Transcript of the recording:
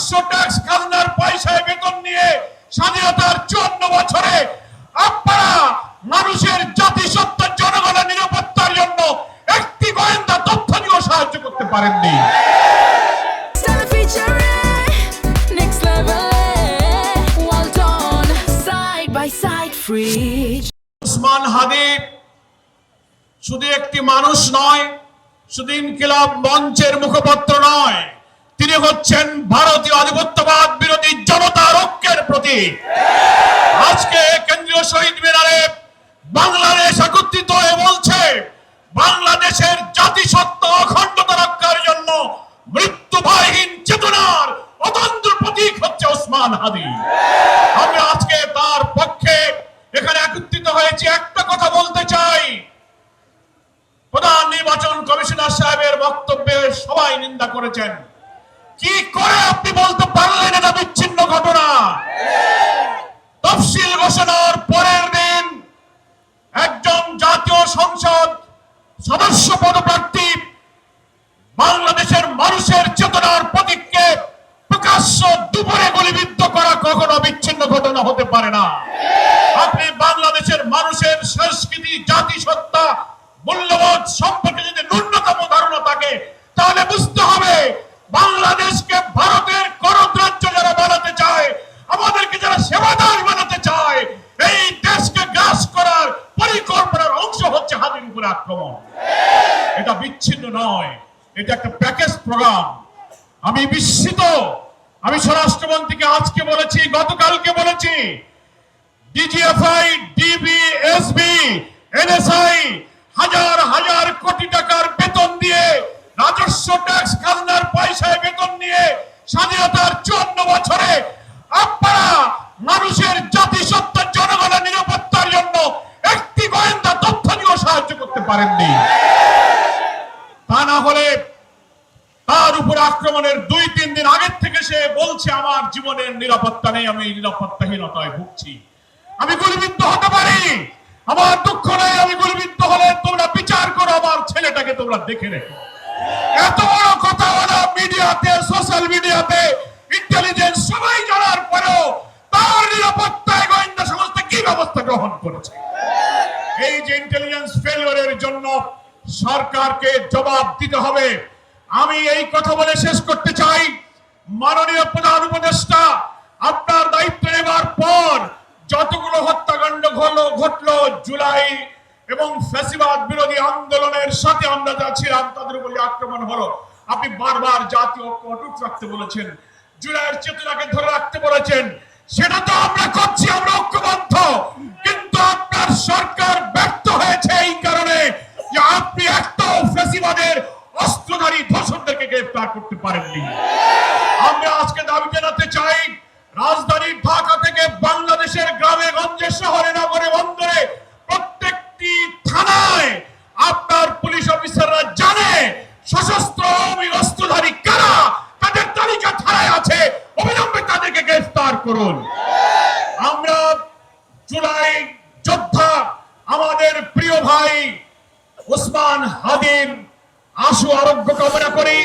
রাজস্ব ট্যাক্স খাজনার পয়সায় বেতন নিয়ে স্বাধীনতার 54 বছরে আপনারা মানুষের জাতিসত্তার জনগণের নিরাপত্তার জন্য একটি গোয়েন্দা তথ্য নিয়েও সাহায্য করতে পারেননি। ওসমান হাদি শুধু একটি মানুষ নয়, শুধু ইনকিলাব মঞ্চের মুখপত্র নয়, তিনি হচ্ছেন ভারতীয় আধিপত্যবাদ বিরোধী জনতার ঐক্যের প্রতীক। আজকে কেন্দ্রীয় শহীদ মিনারে বাংলাদেশ একত্রিত হয়ে বলছে বাংলাদেশের জাতিসত্তা অখণ্ডতা রক্ষার জন্য মৃত্যু ভয়হীন চেতনার অতন্ত্র প্রতীক হচ্ছে ওসমান হাদি। আমরা আজকে তার পক্ষে এখানে একত্রিত হয়েছি। একটা কথা বলতে চাই, প্রধান নির্বাচন কমিশনার সাহেবের বক্তব্যে সবাই নিন্দা করেছেন। কি করে আপনি বলতে পারলেন এটা বিচ্ছিন্ন ঘটনা? তফসিল ঘোষণার পরের দিন একজন জাতীয় সংসদ সদস্য পদপ্রার্থী বাংলাদেশের মানুষের চেতনার প্রতীককে প্রকাশ্য দুপুরে গুলিবিদ্ধ করা কখনো বিচ্ছিন্ন ঘটনা হতে পারে না। আপনি বাংলাদেশের মানুষের সংস্কৃতি, জাতিসত্তা, মূল্যবোধ সম্পর্কে যদি ন্যূনতম ধারণা থাকে তাহলে বুঝতে হবে বাংলাদেশকে ভারতের করদ্রাজ্য যারা বানাতে চায়, আমাদেরকে যারা সেবাদার বানাতে চায়, এই দেশকে গ্রাস করার পরিকল্পনার অংশ হচ্ছে হাদির উপরে আক্রমণ। এটা বিচ্ছিন্ন নয়, এটা একটা প্যাকেজ প্রোগ্রাম। আমি বিস্মিত। আমি স্বরাষ্ট্রমন্ত্রীকে আজকে বলেছি, গতকালকে বলেছি, ডিজিএফআই, ডিবি, এসবি, এনএসআই হাজার হাজার কোটি টাকার বেতন দিয়ে রাজস্ব ট্যাক্স খাজনার পয়সায় বেতন নিয়ে স্বাধীনতার 54 বছরে আপনারা মানুষের জাতিসত্তার জনগণের নিরাপত্তার জন্য একটি গোয়েন্দা তথ্য নিয়েও সাহায্য করতে পারেননি। তা না হলে তার উপর আক্রমণের 2-3 দিন আগের থেকে সে বলছে আমার জীবনের নিরাপত্তা নেই, আমি নিরাপত্তাহীনতায় ভুগছি, আমি গুলিবিদ্ধ হতে পারি, আমার দুঃখ নেই, আমি গুলিবিদ্ধ হলে তোমরা বিচার করো, আমার ছেলেটাকে তোমরা দেখে রেখো। এত বড় কথা বলা মিডিয়াতে, সোশ্যাল মিডিয়াতে, ইন্টেলিজেন্স সবাই জানার পরেও তার নিরাপত্তায় গোয়েন্দা সংস্থা কি ব্যবস্থা গ্রহণ করেছে? এই যে ইন্টেলিজেন্স ফেলিওরের জন্য সরকারকে জবাব দিতে হবে। আমি এই কথা বলে শেষ করতে চাই, মাননীয় প্রধান উপদেষ্টা, আপনার দায়িত্ব নেবার পর যতগুলো হত্যাকাণ্ড ঘটলো জুলাই এবং ফ্যাসিবাদ বিরোধী আন্দোলনের সাথে আমরা যা ছিলাম তাদের উপরে আক্রমণ হলো, আপনি বারবার জাতীয় ঐক্য অটুট রাখতে বলেছেন, জুলাইয়ের চেতনাকে ধরে রাখতে বলেছেন। সেটা তো আমরা করছি, আমরা ঐক্যবদ্ধ, কিন্তু আপনার সরকার ব্যর্থ হয়েছে এই কারণে যে আপনি একটাও ফ্যাসিবাদের অস্ত্রধারী ধর্ষকদেরকে গ্রেফতার করতে পারেননি। আমরা আজকে দাবি জানাতে চাই, রাজধানী ঢাকা থেকে বাংলাদেশের গ্রামে গঞ্জে, শহরে, নগরে, বন্দরে প্রত্যেকটি থানায় আপনার পুলিশ অফিসাররা জানে সশস্ত্র অস্ত্রধারী কারা, তাদের তালিকা থানায় আছে, অবিলম্বে তাদেরকে গ্রেফতার করুন। আমরা জুলাই যোদ্ধা আমাদের প্রিয় ভাই ওসমান হাদির আশু আরোগ্য কামনা করি।